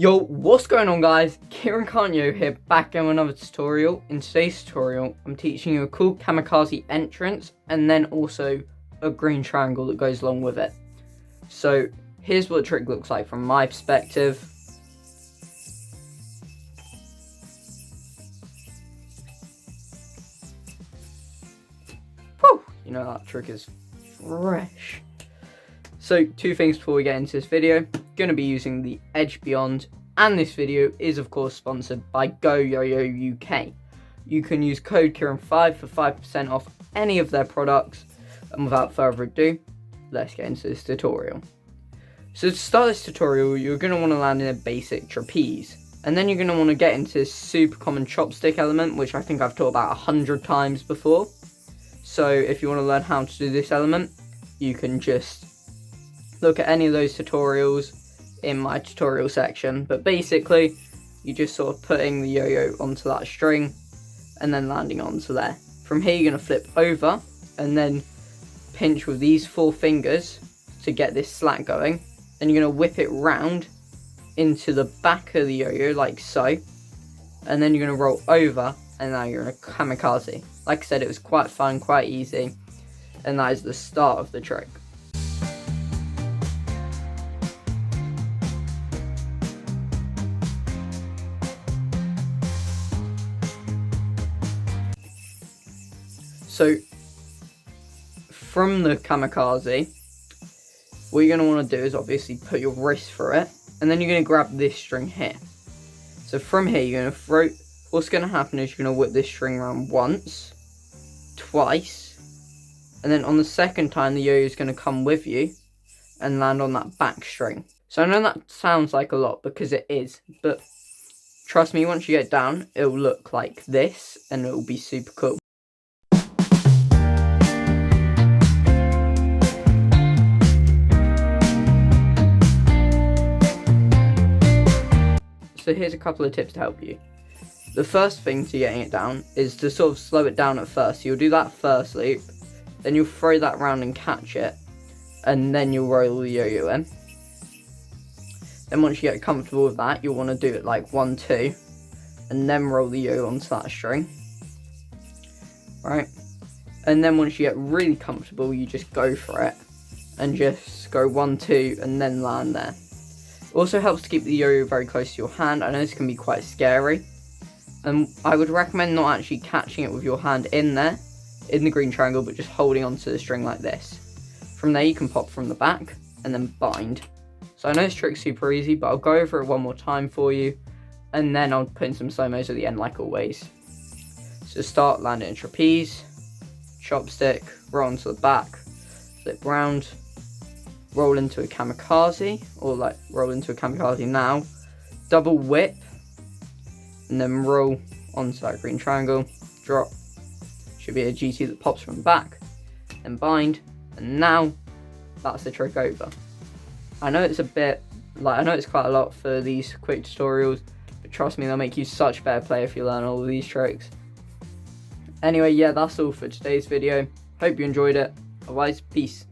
Yo, what's going on guys? Kieran Kanyo here, back in another tutorial. In today's tutorial, I'm teaching you a cool kamikaze entrance and then also a green triangle that goes along with it. So here's what the trick looks like from my perspective. Whew, you know that trick is fresh. So two things before we get into this video. Going to be using the Edge Beyond, and this video is of course sponsored by yoyo UK. You can use code Kieran5 for 5% off any of their products, and without further ado, let's get into this tutorial. So to start this tutorial, you're going to want to land in a basic trapeze, and then you're going to want to get into this super common chopstick element, which I think I've taught about 100 times before. So if you want to learn how to do this element, you can just look at any of those tutorials in my tutorial section, but basically you're just sort of putting the yo-yo onto that string and then landing onto there. From here you're going to flip over and then pinch with these 4 fingers to get this slat going, and you're going to whip it round into the back of the yo-yo like so, and then you're going to roll over, and now you're in a kamikaze. Like I said, it was quite fun, quite easy, and that is the start of the trick. So from the kamikaze, what you're going to want to do is obviously put your wrist through it, and then you're going to grab this string here. So from here you're going to throw, what's going to happen is you're going to whip this string around once, twice, and then on the second time the yo-yo is going to come with you and land on that back string. So I know that sounds like a lot because it is, but trust me, once you get down it'll look like this and it'll be super cool. So here's a couple of tips to help you. The first thing to getting it down is to sort of slow it down at first. You'll do that first loop, then you'll throw that round and catch it, and then you'll roll the yo-yo in. Then once you get comfortable with that, you'll want to do it like 1, 2, and then roll the yo-yo onto that string. Right? And then once you get really comfortable, you just go for it, and just go 1, 2, and then land there. It also helps to keep the yo-yo very close to your hand. I know this can be quite scary, and I would recommend not actually catching it with your hand in there, in the green triangle, but just holding onto the string like this. From there you can pop from the back and then bind. So I know this trick's super easy, but I'll go over it one more time for you, and then I'll put in some slow-mos at the end like always. So start, land in a trapeze, chopstick, roll onto the back, flip round, roll into a kamikaze, or like roll into a kamikaze now, double whip, and then roll onto that green triangle, drop, should be a GT that pops from the back, and bind, and now that's the trick over. I know it's a bit, I know it's quite a lot for these quick tutorials, but trust me, they'll make you such a better player if you learn all of these tricks. Anyway, yeah, that's all for today's video. Hope you enjoyed it. Otherwise, peace.